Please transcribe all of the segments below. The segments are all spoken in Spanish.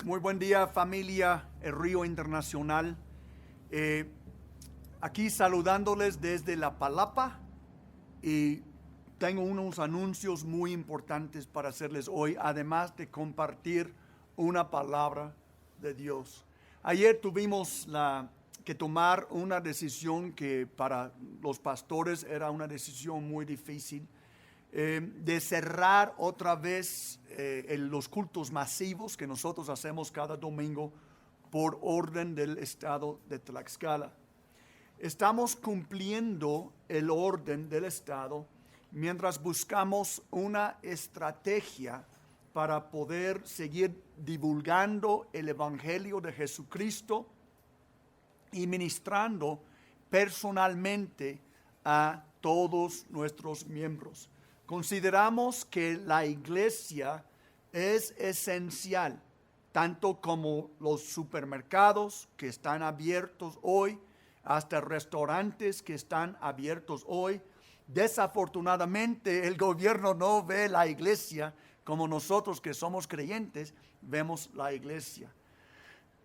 Muy buen día, familia El Río Internacional. Aquí saludándoles desde La Palapa y tengo unos anuncios muy importantes para hacerles hoy, además de compartir una palabra de Dios. Ayer tuvimos que tomar una decisión que para los pastores era una decisión muy difícil. De cerrar otra vez los cultos masivos que nosotros hacemos cada domingo por orden del estado de Tlaxcala. Estamos cumpliendo el orden del estado mientras buscamos una estrategia para poder seguir divulgando el Evangelio de Jesucristo y ministrando personalmente a todos nuestros miembros. Consideramos que la iglesia es esencial, tanto como los supermercados que están abiertos hoy, hasta restaurantes que están abiertos hoy. Desafortunadamente, el gobierno no ve la iglesia como nosotros que somos creyentes vemos la iglesia.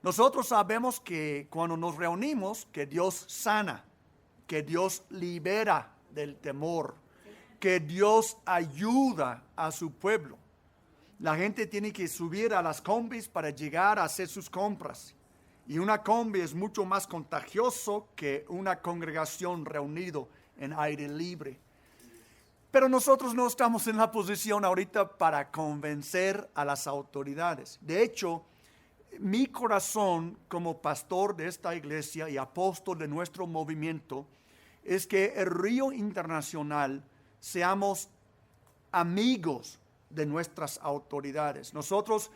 Nosotros sabemos que cuando nos reunimos, que Dios sana, que Dios libera del temor, que Dios ayuda a su pueblo. La gente tiene que subir a las combis para llegar a hacer sus compras. Y una combi es mucho más contagioso que una congregación reunido en aire libre. Pero nosotros no estamos en la posición ahorita para convencer a las autoridades. De hecho, mi corazón como pastor de esta iglesia y apóstol de nuestro movimiento es que el Río Internacional seamos amigos de nuestras autoridades. Nosotros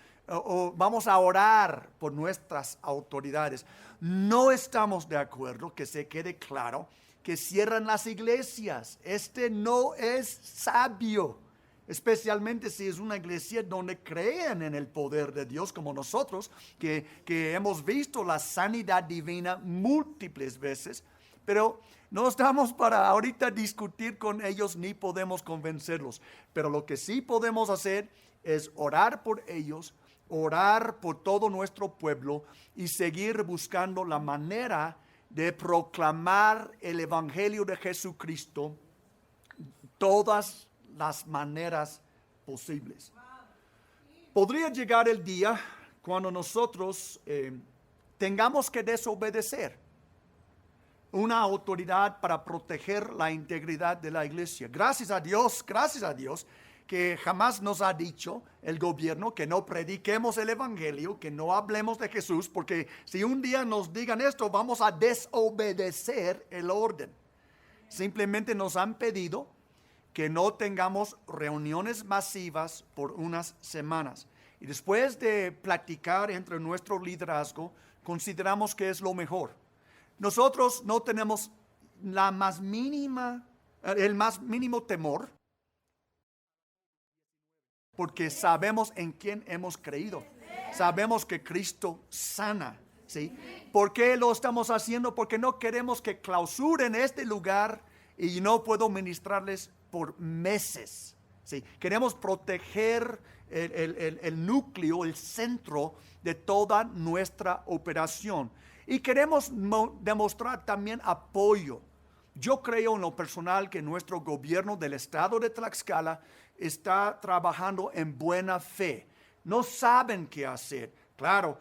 vamos a orar por nuestras autoridades. No estamos de acuerdo, que se quede claro, que cierran las iglesias. No es sabio, especialmente si es una iglesia donde creen en el poder de Dios, como nosotros, que hemos visto la sanidad divina múltiples veces, pero no estamos para ahorita discutir con ellos ni podemos convencerlos. Pero lo que sí podemos hacer es orar por ellos, orar por todo nuestro pueblo y seguir buscando la manera de proclamar el Evangelio de Jesucristo todas las maneras posibles. Podría llegar el día cuando nosotros tengamos que desobedecer una autoridad para proteger la integridad de la iglesia. Gracias a Dios, que jamás nos ha dicho el gobierno que no prediquemos el evangelio, que no hablemos de Jesús, porque si un día nos digan esto, vamos a desobedecer el orden. Simplemente nos han pedido que no tengamos reuniones masivas por unas semanas. Y después de platicar entre nuestro liderazgo, consideramos que es lo mejor. Nosotros no tenemos el más mínimo temor, porque sabemos en quién hemos creído. Sabemos que Cristo sana, ¿sí? ¿Por qué lo estamos haciendo? Porque no queremos que clausuren este lugar y no puedo ministrarles por meses, ¿sí? Queremos proteger el núcleo, el centro de toda nuestra operación. Y queremos demostrar también apoyo. Yo creo en lo personal que nuestro gobierno del estado de Tlaxcala está trabajando en buena fe. No saben qué hacer. Claro,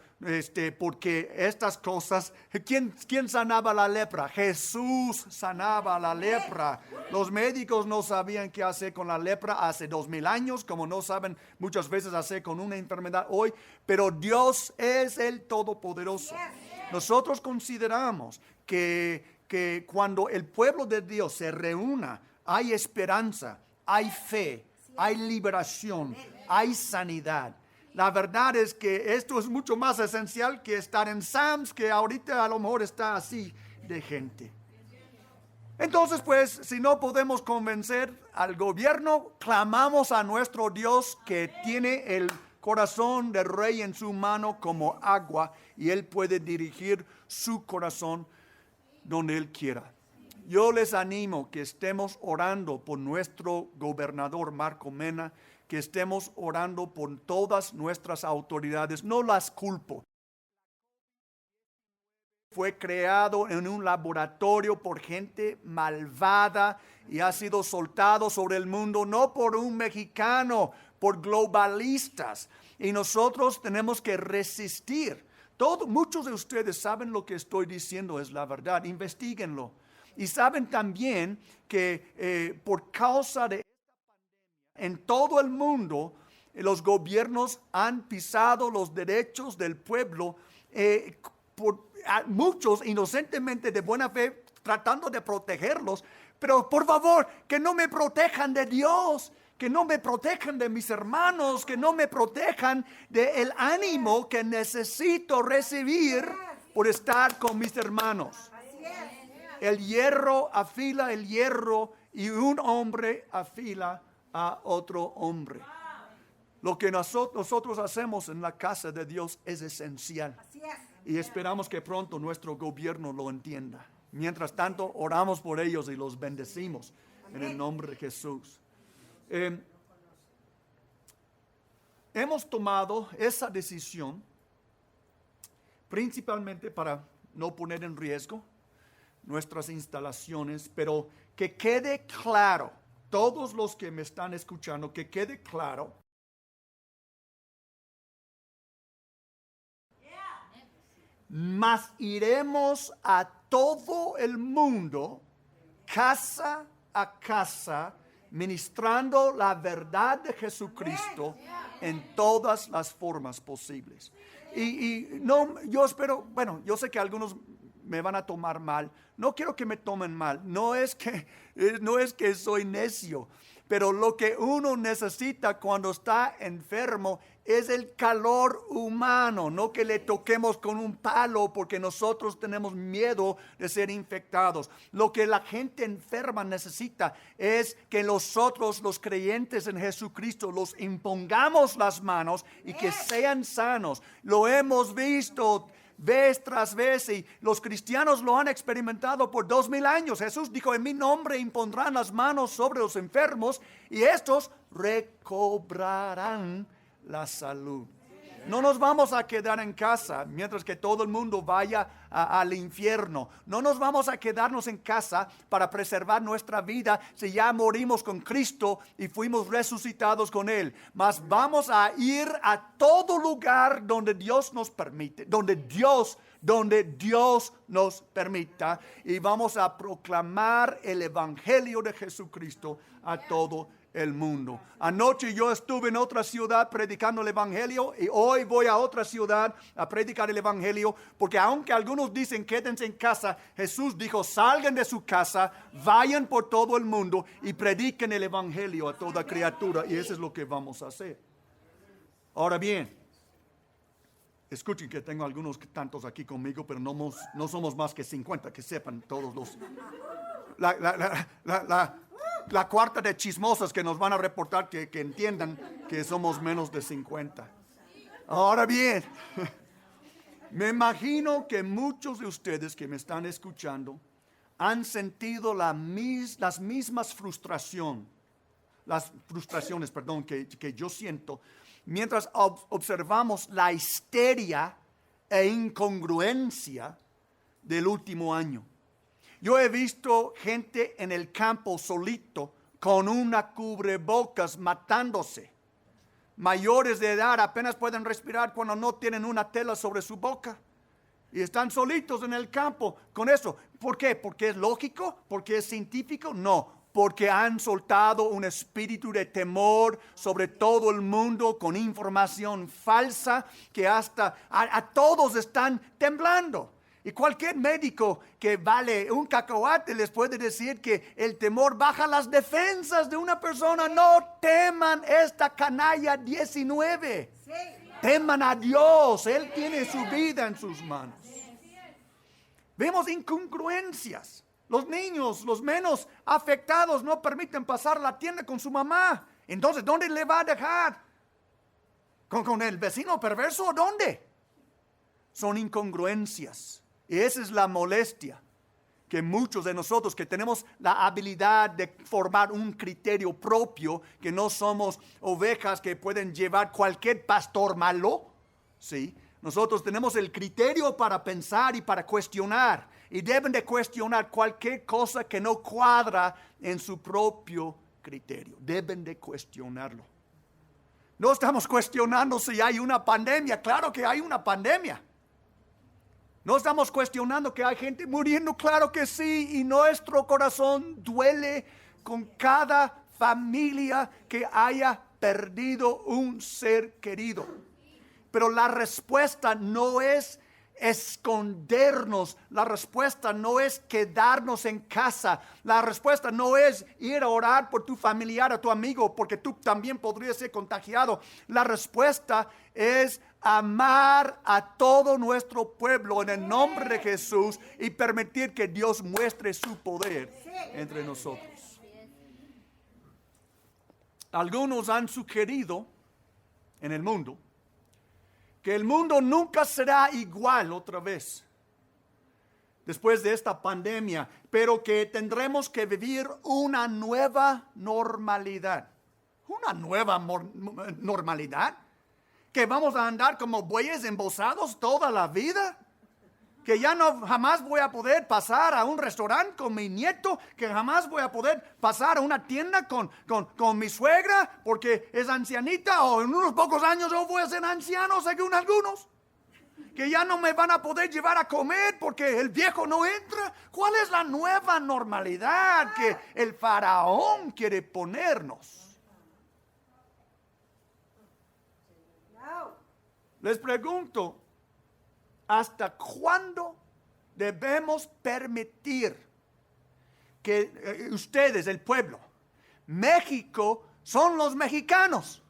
porque estas cosas, ¿quién sanaba la lepra? Jesús sanaba la lepra. Los médicos no sabían qué hacer con la lepra hace 2000 años, como no saben muchas veces hacer con una enfermedad hoy, pero Dios es el Todopoderoso. Nosotros consideramos que cuando el pueblo de Dios se reúna, hay esperanza, hay fe, hay liberación, hay sanidad. La verdad es que esto es mucho más esencial que estar en Sam's, que ahorita a lo mejor está así de gente. Entonces, pues, si no podemos convencer al gobierno, clamamos a nuestro Dios que tiene el corazón del rey en su mano como agua y Él puede dirigir su corazón donde Él quiera. Yo les animo que estemos orando por nuestro gobernador Marco Mena, que estemos orando por todas nuestras autoridades. No las culpo. Fue creado en un laboratorio por gente malvada y ha sido soltado sobre el mundo, no por un mexicano, por globalistas. Y nosotros tenemos que resistir. Muchos de ustedes saben lo que estoy diciendo es la verdad, investíguenlo. Y saben también que por causa de en todo el mundo, los gobiernos han pisado los derechos del pueblo, muchos inocentemente de buena fe, tratando de protegerlos. Pero por favor, que no me protejan de Dios, que no me protejan de mis hermanos, que no me protejan del ánimo que necesito recibir por estar con mis hermanos. El hierro afila el hierro y un hombre afila a otro hombre. Lo que nosotros hacemos en la casa de Dios es esencial. Y esperamos que pronto nuestro gobierno lo entienda. Mientras tanto, oramos por ellos y los bendecimos en el nombre de Jesús. Hemos tomado esa decisión principalmente para no poner en riesgo nuestras instalaciones, pero que quede claro, todos los que me están escuchando, que quede claro mas iremos a todo el mundo, casa a casa, ministrando la verdad de Jesucristo en todas las formas posibles. Y no, yo espero, bueno, yo sé que algunos me van a tomar mal. No quiero que me tomen mal. No es que soy necio, pero lo que uno necesita cuando está enfermo es el calor humano, no que le toquemos con un palo porque nosotros tenemos miedo de ser infectados. Lo que la gente enferma necesita es que nosotros, los creyentes en Jesucristo, los impongamos las manos y que sean sanos. Lo hemos visto vez tras vez y los cristianos lo han experimentado por 2000 años. Jesús dijo: en mi nombre impondrán las manos sobre los enfermos y estos recobrarán la salud. No nos vamos a quedar en casa mientras que todo el mundo vaya al infierno. No nos vamos a quedarnos en casa para preservar nuestra vida si ya morimos con Cristo y fuimos resucitados con Él. Mas vamos a ir a todo lugar donde Dios nos permite, donde Dios nos permita, y vamos a proclamar el Evangelio de Jesucristo a todo el mundo. Anoche yo estuve en otra ciudad predicando el Evangelio y hoy voy a otra ciudad a predicar el Evangelio, porque aunque algunos dicen quédense en casa, Jesús dijo: salgan de su casa, vayan por todo el mundo y prediquen el Evangelio a toda criatura, y eso es lo que vamos a hacer. Ahora bien, escuchen que tengo algunos tantos aquí conmigo, pero no somos más que 50, que sepan todos los... La cuarta de chismosas que nos van a reportar que entiendan que somos menos de 50. Ahora bien, me imagino que muchos de ustedes que me están escuchando han sentido las mismas frustraciones que yo siento mientras observamos la histeria e incongruencia del último año. Yo he visto gente en el campo solito con una cubrebocas matándose. Mayores de edad apenas pueden respirar cuando no tienen una tela sobre su boca. Y están solitos en el campo con eso. ¿Por qué? ¿Porque es lógico? ¿Porque es científico? No. Porque han soltado un espíritu de temor sobre todo el mundo con información falsa que hasta a todos están temblando. Y cualquier médico que vale un cacahuate les puede decir que el temor baja las defensas de una persona. No teman esta canalla 19. Sí. Teman a Dios. Él tiene su vida en sus manos. Vemos incongruencias. Los niños, los menos afectados, no permiten pasar la tienda con su mamá. Entonces, ¿dónde le va a dejar? ¿Con el vecino perverso o dónde? Son incongruencias. Y esa es la molestia. que muchos de nosotros que tenemos la habilidad de formar un criterio propio, que no somos ovejas que pueden llevar cualquier pastor malo, ¿sí? Nosotros tenemos el criterio para pensar y para cuestionar, y deben de cuestionar cualquier cosa que no cuadra en su propio criterio. Deben de cuestionarlo. No estamos cuestionando si hay una pandemia. Claro que hay una pandemia. No estamos cuestionando que hay gente muriendo. Claro que sí. Y nuestro corazón duele con cada familia que haya perdido un ser querido. Pero la respuesta no es escondernos. La respuesta no es quedarnos en casa. La respuesta no es ir a orar por tu familiar, a tu amigo, porque tú también podrías ser contagiado. La respuesta es amar a todo nuestro pueblo en el nombre de Jesús y permitir que Dios muestre su poder entre nosotros. Algunos han sugerido en el mundo que el mundo nunca será igual otra vez después de esta pandemia, pero que tendremos que vivir una nueva normalidad. ¿Una nueva normalidad? ¿Que vamos a andar como bueyes embosados toda la vida? ¿Que ya no jamás voy a poder pasar a un restaurante con mi nieto? ¿Que jamás voy a poder pasar a una tienda con mi suegra porque es ancianita? ¿O en unos pocos años yo voy a ser anciano según algunos? ¿Que ya no me van a poder llevar a comer porque el viejo no entra? ¿Cuál es la nueva normalidad que el faraón quiere ponernos? Les pregunto, ¿hasta cuándo debemos permitir que ustedes, el pueblo, México, son los mexicanos?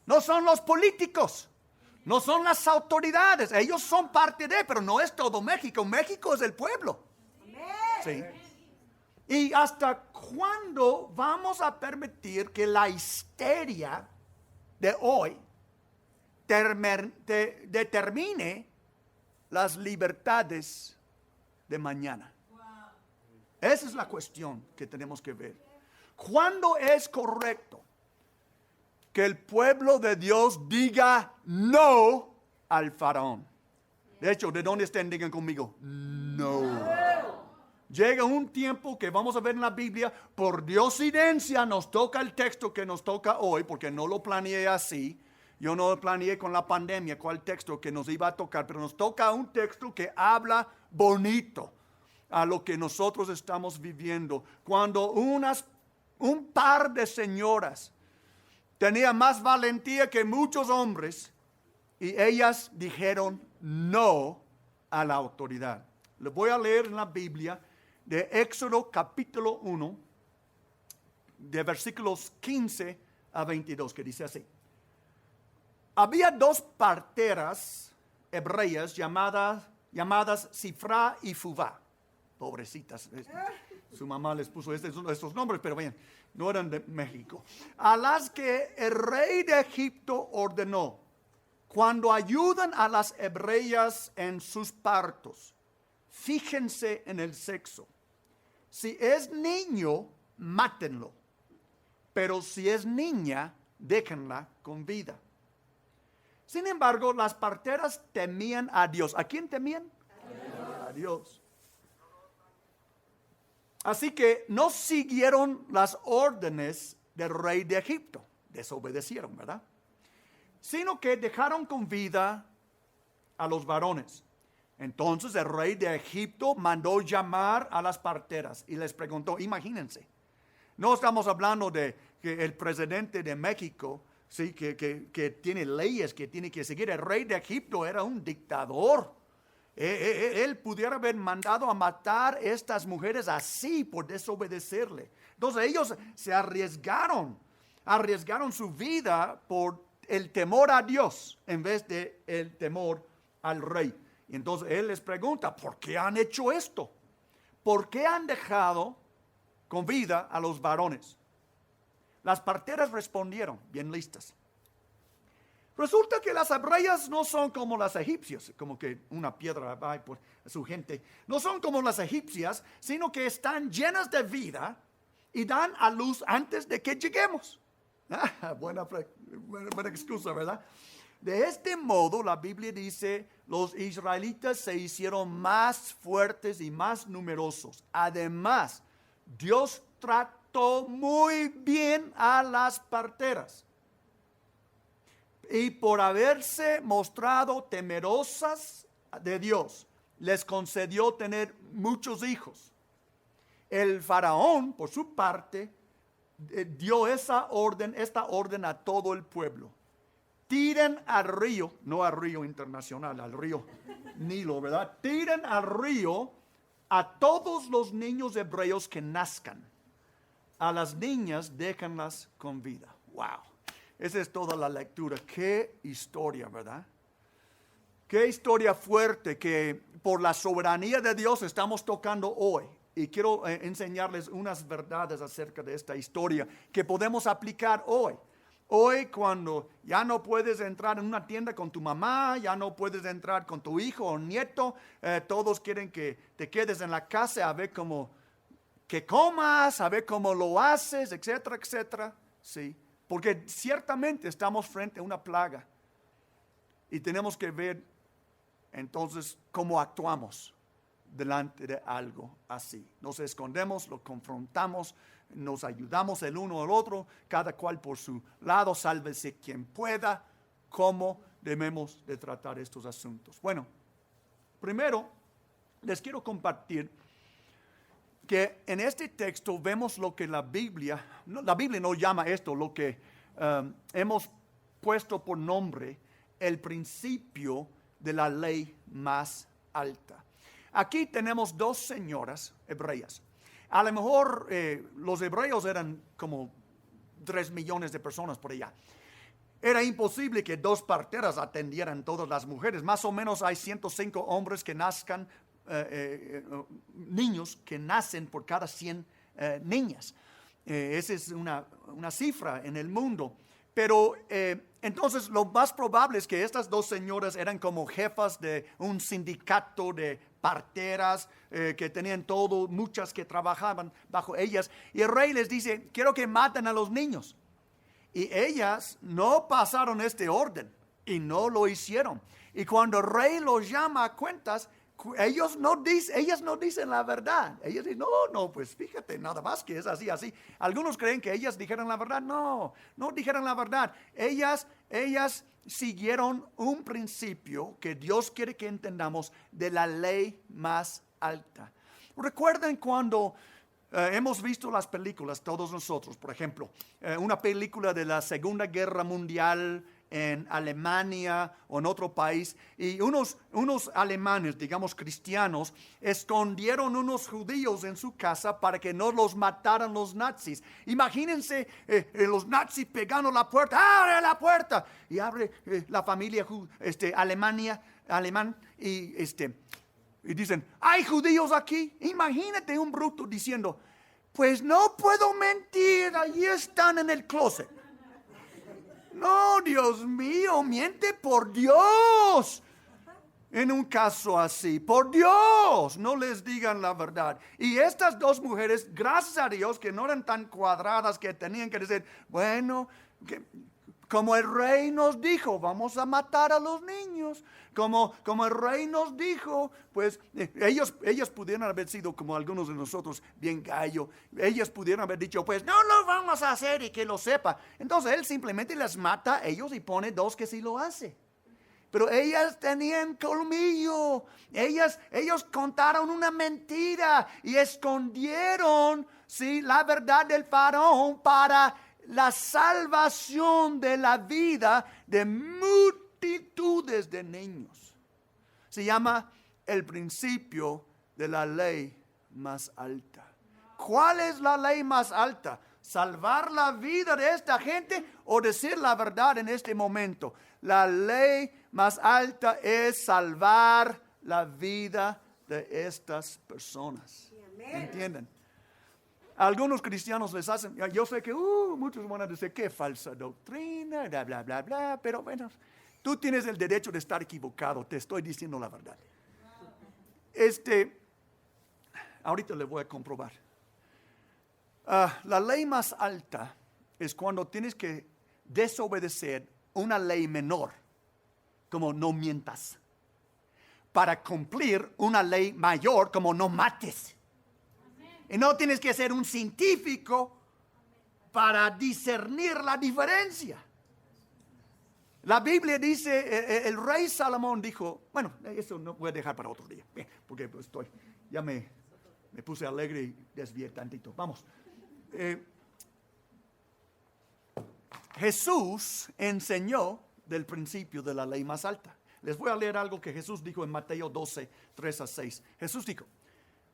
No son los políticos, no son las autoridades. Ellos son parte de, pero no es todo México. México es el pueblo. ¿Sí? ¿Y hasta cuándo vamos a permitir que la histeria de hoy determine las libertades de mañana? Esa es la cuestión que tenemos que ver. ¿Cuándo es correcto que el pueblo de Dios diga no al faraón? De hecho, de donde estén, digan conmigo, no. Llega un tiempo que vamos a ver en la Biblia, por diosidencia nos toca el texto que nos toca hoy, porque no lo planeé así. Yo no planeé con la pandemia cuál texto que nos iba a tocar, pero nos toca un texto que habla bonito a lo que nosotros estamos viviendo. Cuando un par de señoras tenía más valentía que muchos hombres y ellas dijeron no a la autoridad. Les voy a leer en la Biblia de Éxodo capítulo 1, de versículos 15 a 22, que dice así. Había dos parteras hebreas llamadas Sifra y Fuvá. Pobrecitas. Su mamá les puso estos nombres, pero bien, no eran de México. A las que el rey de Egipto ordenó, cuando ayudan a las hebreas en sus partos, fíjense en el sexo. Si es niño, mátenlo. Pero si es niña, déjenla con vida. Sin embargo, las parteras temían a Dios. ¿A quién temían? A Dios. Así que no siguieron las órdenes del rey de Egipto. Desobedecieron, ¿verdad? Sino que dejaron con vida a los varones. Entonces el rey de Egipto mandó llamar a las parteras y les preguntó, imagínense, no estamos hablando de que el presidente de México, sí, que tiene leyes que tiene que seguir. El rey de Egipto era un dictador. Él pudiera haber mandado a matar a estas mujeres así por desobedecerle. Entonces ellos se arriesgaron su vida por el temor a Dios en vez de el temor al rey. Y entonces él les pregunta, ¿por qué han hecho esto? ¿Por qué han dejado con vida a los varones? Las parteras respondieron, bien listas. Resulta que las hebreas no son como las egipcias, como que una piedra va por su gente. No son como las egipcias, sino que están llenas de vida y dan a luz antes de que lleguemos. Buena excusa, ¿verdad? De este modo, la Biblia dice, los israelitas se hicieron más fuertes y más numerosos. Además, Dios trató muy bien a las parteras. Y por haberse mostrado temerosas de Dios, les concedió tener muchos hijos. El faraón, por su parte, dio esta orden a todo el pueblo. Tiren al río, no al río internacional, al río Nilo, ¿verdad? Tiren al río a todos los niños hebreos que nazcan. A las niñas déjenlas con vida. Wow. Esa es toda la lectura. Qué historia, ¿verdad? Qué historia fuerte que por la soberanía de Dios estamos tocando hoy. Y quiero enseñarles unas verdades acerca de esta historia que podemos aplicar hoy. Hoy cuando ya no puedes entrar en una tienda con tu mamá, ya no puedes entrar con tu hijo o nieto, todos quieren que te quedes en la casa a ver cómo que comas, a ver cómo lo haces, etcétera, etcétera. Sí. Porque ciertamente estamos frente a una plaga y tenemos que ver entonces cómo actuamos delante de algo así. Nos escondemos, lo confrontamos, nos ayudamos el uno al otro, cada cual por su lado, sálvese quien pueda. ¿Cómo debemos de tratar estos asuntos? Bueno, primero les quiero compartir que en este texto vemos lo que la Biblia no llama esto, lo que hemos puesto por nombre el principio de la ley más alta. Aquí tenemos dos señoras hebreas. A lo mejor los hebreos eran como 3 millones de personas por allá. Era imposible que 2 parteras atendieran todas las mujeres. Más o menos hay 105 hombres que nazcan, niños que nacen por cada 100 niñas. Esa es una cifra en el mundo. Pero entonces lo más probable es que estas dos señoras eran como jefas de un sindicato de parteras que tenían muchas que trabajaban bajo ellas. Y el rey les dice, quiero que maten a los niños. Y ellas no pasaron este orden y no lo hicieron. Y cuando el rey los llama a cuentas, ellas no dicen la verdad. Ellas dicen, no, pues fíjate, nada más que es así. Algunos creen que ellas dijeron la verdad. No dijeron la verdad. Ellas siguieron un principio que Dios quiere que entendamos de la ley más alta. Recuerden cuando hemos visto las películas, todos nosotros, por ejemplo, una película de la Segunda Guerra Mundial en Alemania o en otro país, y unos alemanes, digamos cristianos, escondieron unos judíos en su casa para que no los mataran los nazis. Imagínense los nazis pegando la puerta, ¡abre la puerta! Y abre la familia alemán y dicen, ¿hay judíos aquí? Imagínate un bruto diciendo, pues no puedo mentir, allí están en el closet. No, Dios mío, miente por Dios. En un caso así, por Dios, no les digan la verdad. Y estas dos mujeres, gracias a Dios, que no eran tan cuadradas que tenían que decir, bueno, como el rey nos dijo, vamos a matar a los niños. Como el rey nos dijo, pues ellas pudieron haber sido como algunos de nosotros, bien gallo. Ellas pudieron haber dicho, pues no lo vamos a hacer y que lo sepa. Entonces él simplemente les mata a ellos y pone 2 que sí lo hace. Pero ellas tenían colmillo. Ellos contaron una mentira y escondieron, sí, la verdad del faraón para la salvación de la vida de multitudes de niños. Se llama el principio de la ley más alta. ¿Cuál es la ley más alta? ¿Salvar la vida de esta gente o decir la verdad en este momento? La ley más alta es salvar la vida de estas personas. ¿Entienden? algunos cristianos les hacen, yo sé que muchos van a decir que falsa doctrina, bla, bla, bla, bla, pero bueno, tú tienes el derecho de estar equivocado, te estoy diciendo la verdad. Ahorita le voy a comprobar. La ley más alta es cuando tienes que desobedecer una ley menor, como no mientas, para cumplir una ley mayor, como no mates. Y no tienes que ser un científico para discernir la diferencia. La Biblia dice, el rey Salomón dijo, bueno, eso no voy a dejar para otro día, porque ya me puse alegre y desvié tantito. Vamos. Jesús enseñó del principio de la ley más alta. Les voy a leer algo que Jesús dijo en Mateo 12, 3-6. Jesús dijo,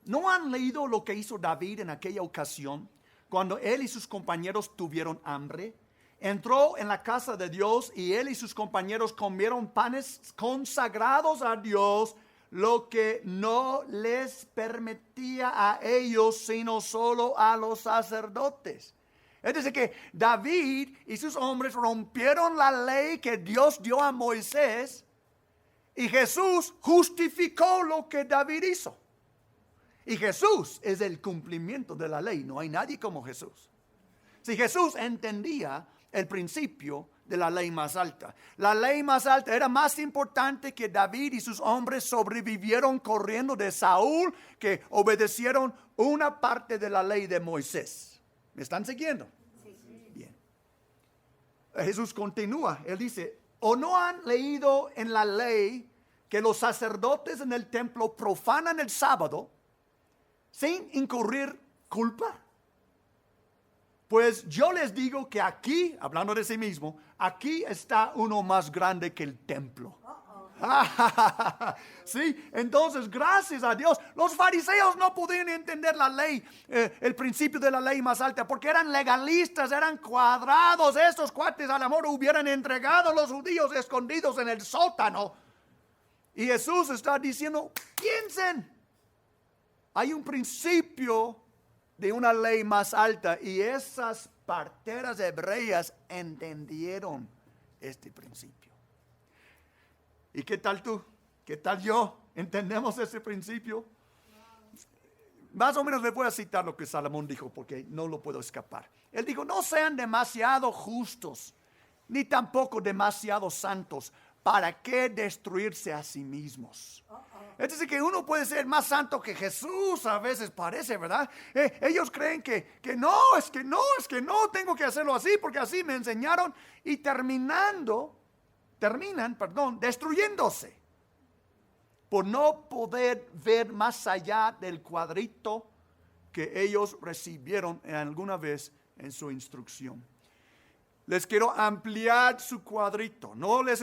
¿no han leído lo que hizo David en aquella ocasión cuando él y sus compañeros tuvieron hambre? Entró en la casa de Dios y él y sus compañeros comieron panes consagrados a Dios, lo que no les permitía a ellos, sino solo a los sacerdotes. Es decir, que David y sus hombres rompieron la ley que Dios dio a Moisés y Jesús justificó lo que David hizo. Y Jesús es el cumplimiento de la ley, no hay nadie como Jesús. Si Jesús entendía el principio de la ley más alta. La ley más alta era más importante que David y sus hombres sobrevivieron corriendo de Saúl, que obedecieron una parte de la ley de Moisés. ¿Me están siguiendo? Sí. Bien. Jesús continúa, él dice, ¿o no han leído en la ley que los sacerdotes en el templo profanan el sábado sin incurrir culpa? Pues yo les digo que aquí, hablando de sí mismo, aquí está uno más grande que el templo. Sí, entonces gracias a Dios, los fariseos no podían entender la ley, el principio de la ley más alta, porque eran legalistas, eran cuadrados. Estos cuates al amor hubieran entregado a los judíos escondidos en el sótano. Y Jesús está diciendo, piensen, hay un principio de una ley más alta, y esas parteras hebreas entendieron este principio. ¿Y qué tal tú? ¿Qué tal yo? ¿Entendemos ese principio? Más o menos les voy a citar lo que Salomón dijo, porque no lo puedo escapar. Él dijo, no sean demasiado justos, ni tampoco demasiado santos. ¿Para qué destruirse a sí mismos? Es decir, que uno puede ser más santo que Jesús, a veces parece, ¿verdad? Ellos creen que no, es que no, tengo que hacerlo así, porque así me enseñaron, y terminan, destruyéndose, por no poder ver más allá del cuadrito que ellos recibieron alguna vez en su instrucción. Les quiero ampliar su cuadrito. No los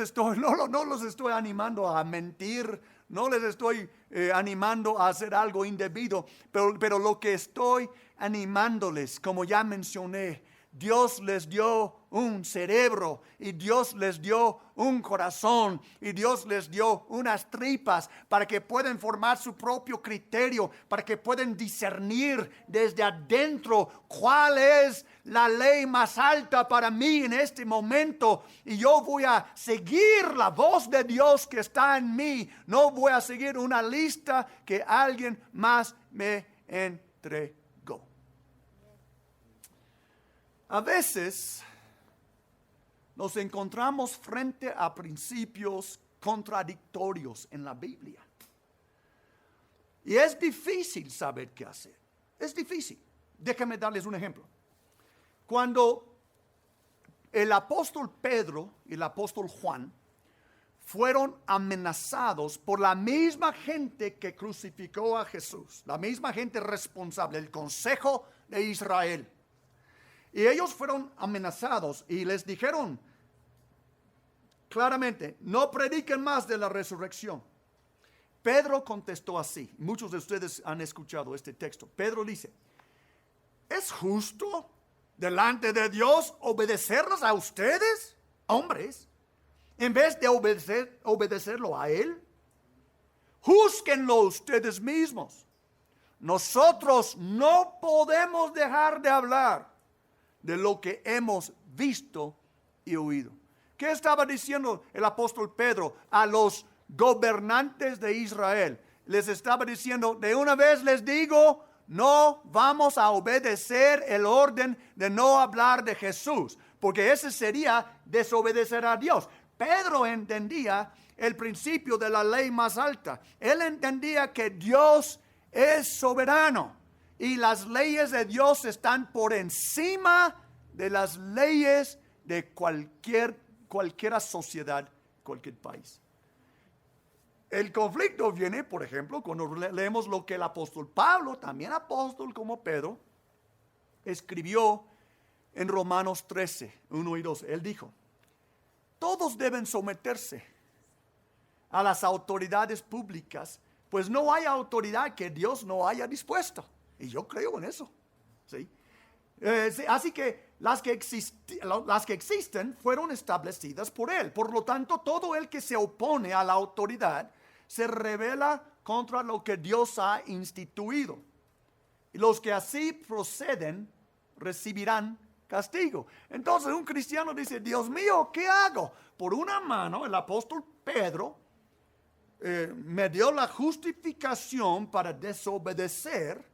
estoy animando a mentir. No les estoy animando a hacer algo indebido. Pero lo que estoy animándoles, como ya mencioné, Dios les dio un cerebro, y Dios les dio un corazón, y Dios les dio unas tripas para que puedan formar su propio criterio, para que puedan discernir desde adentro cuál es la ley más alta para mí en este momento. Y yo voy a seguir la voz de Dios que está en mí. No voy a seguir una lista que alguien más me entregó. A veces nos encontramos frente a principios contradictorios en la Biblia. Y es difícil saber qué hacer. Es difícil. Déjenme darles un ejemplo. Cuando el apóstol Pedro y el apóstol Juan fueron amenazados por la misma gente que crucificó a Jesús, la misma gente responsable, el Consejo de Israel. Y ellos fueron amenazados y les dijeron claramente, no prediquen más de la resurrección. Pedro contestó así. Muchos de ustedes han escuchado este texto. Pedro dice, ¿es justo delante de Dios obedecerlos a ustedes, hombres, en vez de obedecerlo a Él? Júzguenlo ustedes mismos. nosotros no podemos dejar de hablar de lo que hemos visto y oído. ¿Qué estaba diciendo el apóstol Pedro a los gobernantes de Israel? Les estaba diciendo, de una vez les digo, no vamos a obedecer el orden de no hablar de Jesús, porque ese sería desobedecer a Dios. Pedro entendía el principio de la ley más alta. Él entendía que Dios es soberano y las leyes de Dios están por encima de las leyes de cualquier sociedad, cualquier país. El conflicto viene, por ejemplo, cuando leemos lo que el apóstol Pablo, también apóstol como Pedro, escribió en Romanos 13, 1 y 2. Él dijo, todos deben someterse a las autoridades públicas, pues no hay autoridad que Dios no haya dispuesto. Y yo creo en eso. ¿Sí? Así que las que existen fueron establecidas por Él. Por lo tanto, todo el que se opone a la autoridad se rebela contra lo que Dios ha instituido. Y los que así proceden recibirán castigo. Entonces un cristiano dice, Dios mío, ¿qué hago? Por una mano, el apóstol Pedro me dio la justificación para desobedecer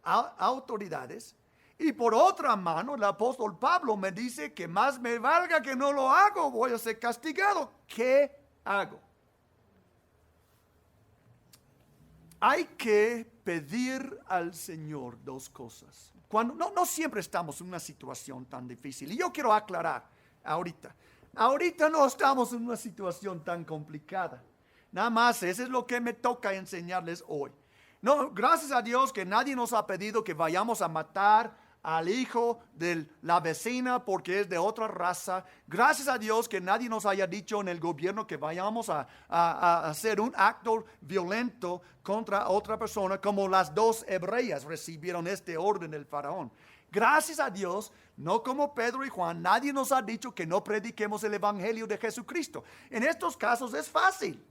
a autoridades. Y por otra mano, el apóstol Pablo me dice que más me valga que no lo hago, voy a ser castigado. ¿Qué hago? Hay que pedir al Señor dos cosas. Cuando, no siempre estamos en una situación tan difícil. Y yo quiero aclarar ahorita no estamos en una situación tan complicada. Nada más, eso es lo que me toca enseñarles hoy. No, gracias a Dios que nadie nos ha pedido que vayamos a matar al hijo de la vecina porque es de otra raza. Gracias a Dios que nadie nos haya dicho en el gobierno que vayamos a hacer un acto violento contra otra persona, como las dos hebreas recibieron este orden del faraón. Gracias a Dios, no como Pedro y Juan, nadie nos ha dicho que no prediquemos el evangelio de Jesucristo. En estos casos es fácil.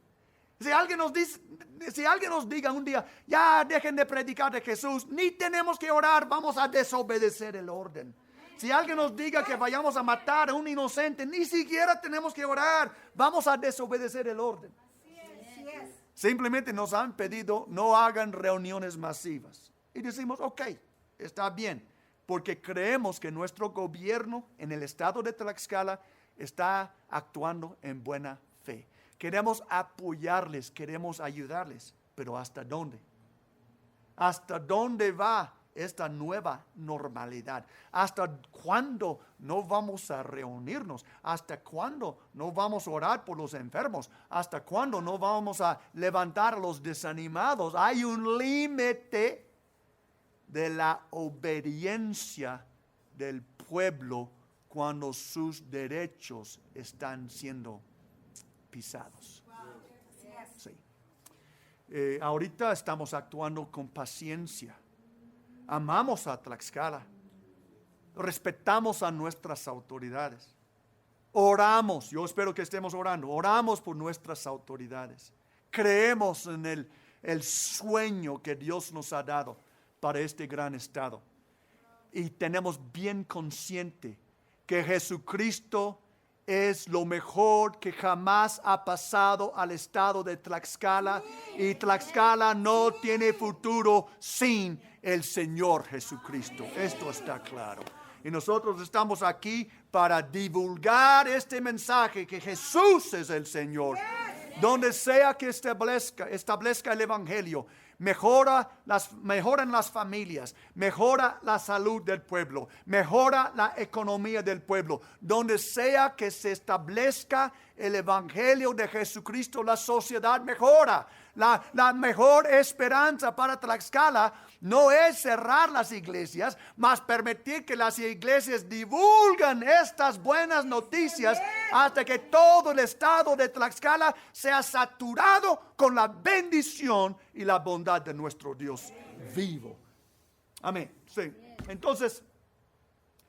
Si alguien nos diga un día, ya dejen de predicar de Jesús, ni tenemos que orar, vamos a desobedecer el orden. Si alguien nos diga que vayamos a matar a un inocente, ni siquiera tenemos que orar, vamos a desobedecer el orden. Así es. Simplemente nos han pedido no hagan reuniones masivas. Y decimos, ok, está bien, porque creemos que nuestro gobierno en el estado de Tlaxcala está actuando en buena fe. Queremos apoyarles, queremos ayudarles, pero ¿hasta dónde? ¿Hasta dónde va esta nueva normalidad? ¿Hasta cuándo no vamos a reunirnos? ¿Hasta cuándo no vamos a orar por los enfermos? ¿Hasta cuándo no vamos a levantar a los desanimados? Hay un límite de la obediencia del pueblo cuando sus derechos están siendo pisados. Sí. Ahorita estamos actuando con paciencia. Amamos a Tlaxcala. Respetamos a nuestras autoridades. Oramos, yo espero que estemos orando. Oramos por nuestras autoridades. Creemos en el sueño que Dios nos ha dado para este gran estado. Y tenemos bien consciente que Jesucristo es lo mejor que jamás ha pasado al estado de Tlaxcala, y Tlaxcala no tiene futuro sin el Señor Jesucristo. Esto está claro. Y nosotros estamos aquí para divulgar este mensaje que Jesús es el Señor. Donde sea que establezca el evangelio, mejoran las familias, mejora la salud del pueblo, mejora la economía del pueblo. Donde sea que se establezca el evangelio de Jesucristo, la sociedad mejora. La mejor esperanza para Tlaxcala no es cerrar las iglesias, mas permitir que las iglesias divulguen estas buenas noticias hasta que todo el estado de Tlaxcala sea saturado con la bendición y la bondad de nuestro Dios vivo. Amén. Sí. Entonces,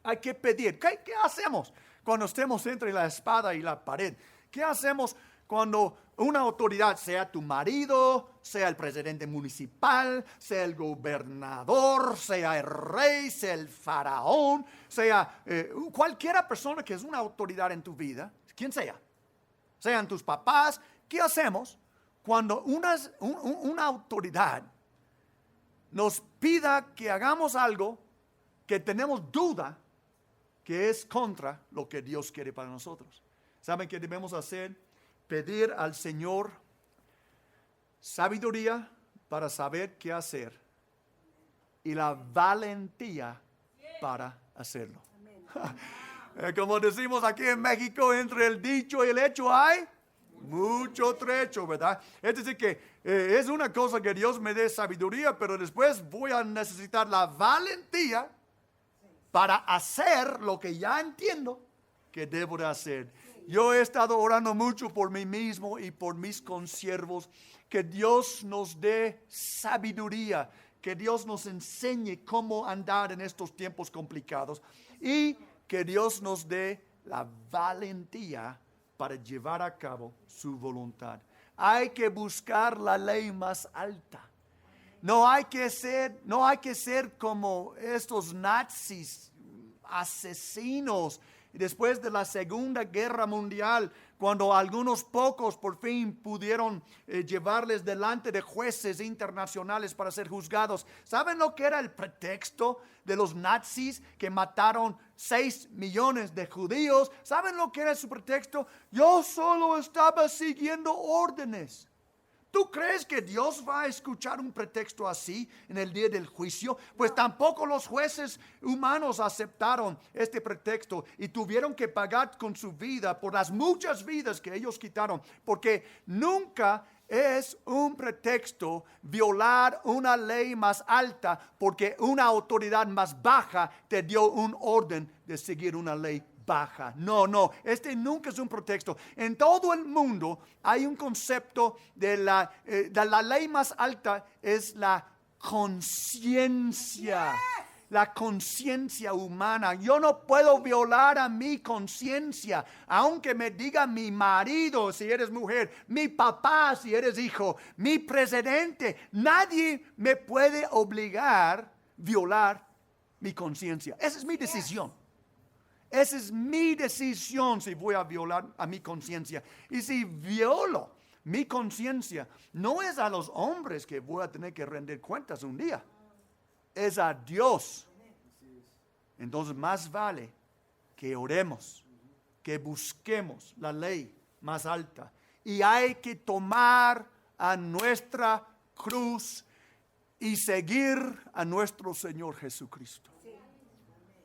hay que pedir. ¿Qué hacemos cuando estemos entre la espada y la pared? ¿Qué hacemos cuando una autoridad, sea tu marido, sea el presidente municipal, sea el gobernador, sea el rey, sea el faraón, sea cualquier persona que es una autoridad en tu vida, quien sea, sean tus papás. ¿Qué hacemos cuando una autoridad nos pida que hagamos algo que tenemos duda que es contra lo que Dios quiere para nosotros? ¿Saben qué debemos hacer? Pedir al Señor sabiduría para saber qué hacer y la valentía para hacerlo. Como decimos aquí en México, entre el dicho y el hecho hay mucho trecho, ¿verdad? Es decir que es una cosa que Dios me dé sabiduría, pero después voy a necesitar la valentía para hacer lo que ya entiendo que debo de hacer. Yo he estado orando mucho por mí mismo y por mis consiervos, que Dios nos dé sabiduría, que Dios nos enseñe cómo andar en estos tiempos complicados y que Dios nos dé la valentía para llevar a cabo su voluntad. Hay que buscar la ley más alta. No hay que ser como estos nazis, asesinos. Después de la Segunda Guerra Mundial, cuando algunos pocos por fin pudieron llevarles delante de jueces internacionales para ser juzgados. ¿Saben lo que era el pretexto de los nazis que mataron 6 millones de judíos? ¿Saben lo que era su pretexto? Yo solo estaba siguiendo órdenes. ¿Tú crees que Dios va a escuchar un pretexto así en el día del juicio? Pues tampoco los jueces humanos aceptaron este pretexto y tuvieron que pagar con su vida por las muchas vidas que ellos quitaron, porque nunca es un pretexto violar una ley más alta porque una autoridad más baja te dio un orden de seguir una ley baja. No, este nunca es un pretexto. En todo el mundo hay un concepto de la ley más alta, es la conciencia. La conciencia humana. Yo no puedo violar a mi conciencia, aunque me diga mi marido si eres mujer, mi papá si eres hijo, mi presidente. Nadie me puede obligar a violar mi conciencia. Esa es mi decisión. Esa es mi decisión si voy a violar a mi conciencia. Y si violo mi conciencia, no es a los hombres que voy a tener que rendir cuentas un día. Es a Dios. Entonces más vale que oremos, que busquemos la ley más alta. Y hay que tomar a nuestra cruz y seguir a nuestro Señor Jesucristo.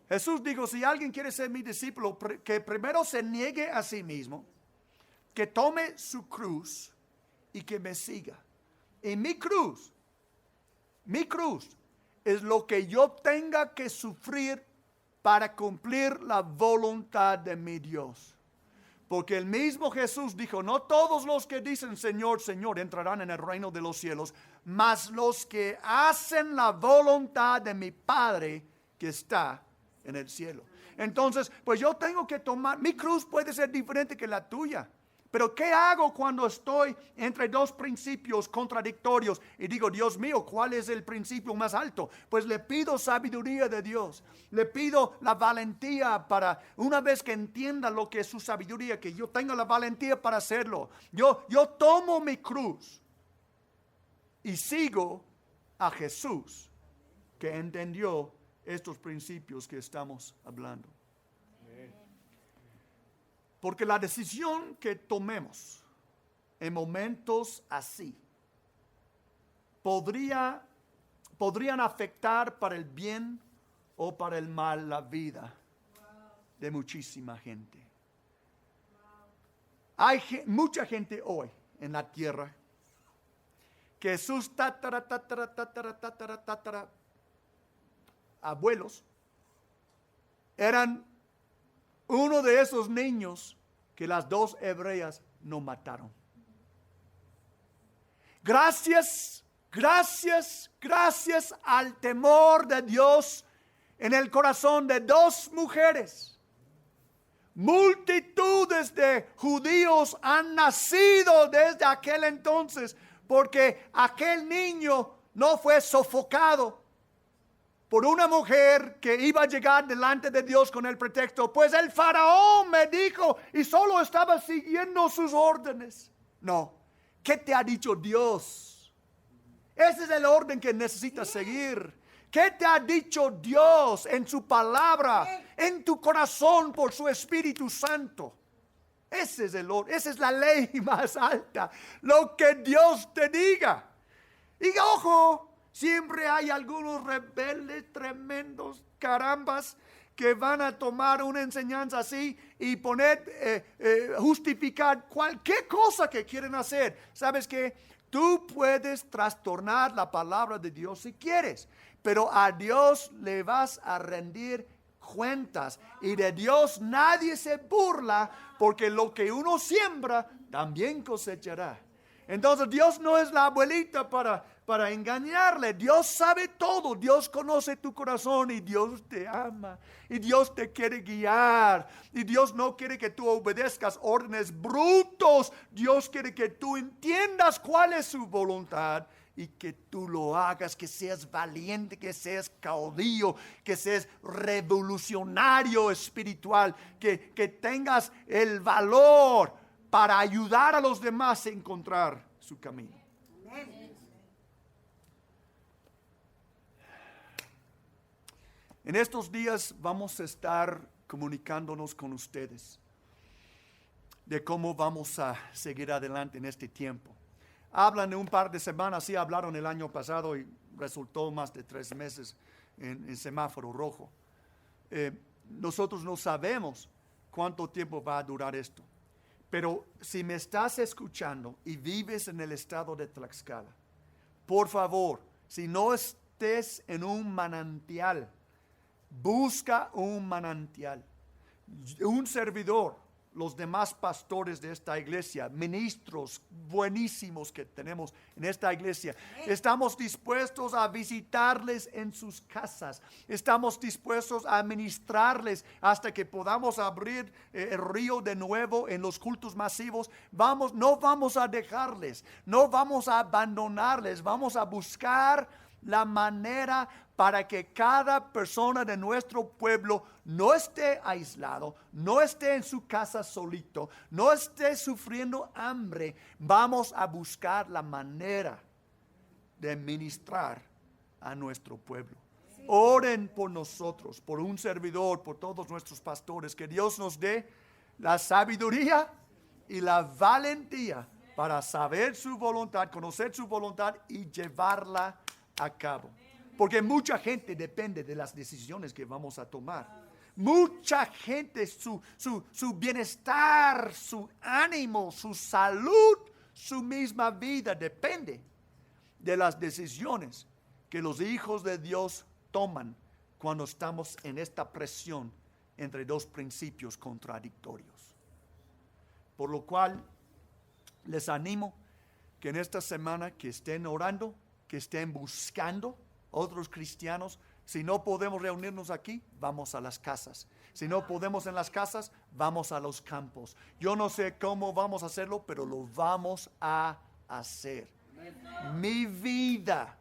Jesús dijo, si alguien quiere ser mi discípulo, que primero se niegue a sí mismo, que tome su cruz y que me siga. Y mi cruz es lo que yo tenga que sufrir para cumplir la voluntad de mi Dios. Porque el mismo Jesús dijo, no todos los que dicen Señor, Señor entrarán en el reino de los cielos, mas los que hacen la voluntad de mi Padre que está en el cielo. Entonces, pues yo tengo que tomar, mi cruz puede ser diferente que la tuya. Pero ¿qué hago cuando estoy entre dos principios contradictorios? Y digo, Dios mío, ¿cuál es el principio más alto? Pues le pido sabiduría de Dios. Le pido la valentía para, una vez que entienda lo que es su sabiduría, que yo tenga la valentía para hacerlo. Yo tomo mi cruz y sigo a Jesús, que entendió estos principios que estamos hablando. Porque la decisión que tomemos en momentos así podrían afectar para el bien o para el mal la vida de muchísima gente. Hay mucha gente hoy en la tierra que sus abuelos eran uno de esos niños que las dos hebreas no mataron. Gracias al temor de Dios en el corazón de dos mujeres. multitudes de judíos han nacido desde aquel entonces, porque aquel niño no fue sofocado por una mujer que iba a llegar delante de Dios con el pretexto, pues el faraón me dijo, y solo estaba siguiendo sus órdenes. No, ¿qué te ha dicho Dios? Ese es el orden que necesitas seguir. ¿Qué te ha dicho Dios en su palabra, en tu corazón por su Espíritu Santo? Ese es el orden, esa es la ley más alta, lo que Dios te diga. Y ojo, siempre hay algunos rebeldes tremendos, carambas, que van a tomar una enseñanza así y justificar cualquier cosa que quieren hacer. ¿Sabes qué? Tú puedes trastornar la palabra de Dios si quieres, pero a Dios le vas a rendir cuentas. Y de Dios nadie se burla, porque lo que uno siembra también cosechará. Entonces Dios no es la abuelita para engañarle. Dios sabe todo. Dios conoce tu corazón y Dios te ama. Y Dios te quiere guiar. Y Dios no quiere que tú obedezcas órdenes brutos. Dios quiere que tú entiendas cuál es su voluntad y que tú lo hagas, que seas valiente, que seas caudillo, que seas revolucionario espiritual, que tengas el valor para ayudar a los demás a encontrar su camino. En estos días vamos a estar comunicándonos con ustedes de cómo vamos a seguir adelante en este tiempo. Hablan de un par de semanas, sí hablaron el año pasado y resultó más de 3 meses en semáforo rojo. Nosotros no sabemos cuánto tiempo va a durar esto. Pero si me estás escuchando y vives en el estado de Tlaxcala, por favor, si no estés en un manantial, busca un manantial. Un servidor, los demás pastores de esta iglesia, ministros buenísimos que tenemos en esta iglesia, estamos dispuestos a visitarles en sus casas. Estamos dispuestos a ministrarles hasta que podamos abrir el río de nuevo en los cultos masivos. No vamos a dejarles, no vamos a abandonarles, vamos a buscar la manera para que cada persona de nuestro pueblo no esté aislado, no esté en su casa solito, no esté sufriendo hambre. Vamos a buscar la manera de ministrar a nuestro pueblo. Oren por nosotros, por un servidor, por todos nuestros pastores, que Dios nos dé la sabiduría y la valentía para saber su voluntad, conocer su voluntad y llevarla a cabo. Porque mucha gente depende de las decisiones que vamos a tomar. Mucha gente, su bienestar, su ánimo, su salud, su misma vida depende de las decisiones que los hijos de Dios toman cuando estamos en esta presión entre dos principios contradictorios. Por lo cual, les animo que en esta semana que estén orando, que estén buscando otros cristianos. Si no podemos reunirnos aquí, vamos a las casas. Si no podemos en las casas, vamos a los campos. Yo no sé cómo vamos a hacerlo, pero lo vamos a hacer. Mi vida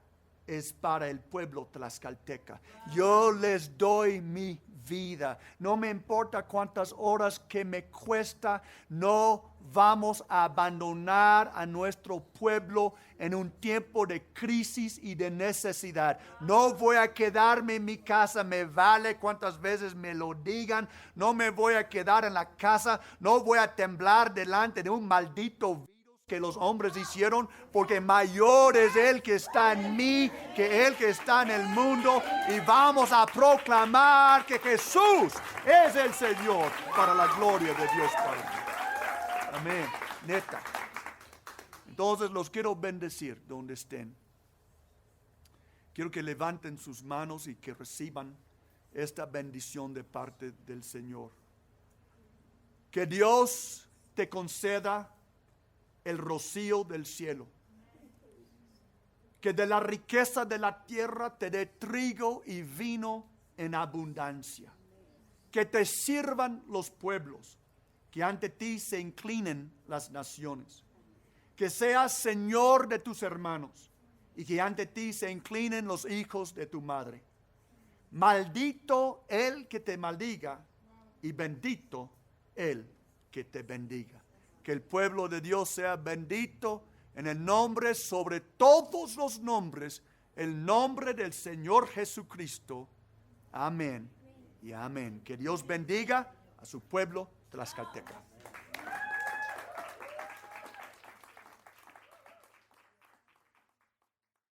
es para el pueblo tlaxcalteca. Yo les doy mi vida. No me importa cuántas horas que me cuesta. No vamos a abandonar a nuestro pueblo en un tiempo de crisis y de necesidad. No voy a quedarme en mi casa, me vale cuántas veces me lo digan. No me voy a quedar en la casa, no voy a temblar delante de un maldito virus que los hombres hicieron, porque mayor es el que está en mí que el que está en el mundo. Y vamos a proclamar que Jesús es el Señor, para la gloria de Dios Padre. Amén. Neta. Entonces los quiero bendecir donde estén. Quiero que levanten sus manos y que reciban esta bendición de parte del Señor. Que Dios te conceda el rocío del cielo. Que de la riqueza de la tierra te dé trigo y vino en abundancia. Que te sirvan los pueblos, que ante ti se inclinen las naciones. Que seas Señor de tus hermanos y que ante ti se inclinen los hijos de tu madre. Maldito el que te maldiga y bendito el que te bendiga. Que el pueblo de Dios sea bendito en el nombre sobre todos los nombres, el nombre del Señor Jesucristo. Amén y amén. Que Dios bendiga a su pueblo tlaxcalteca.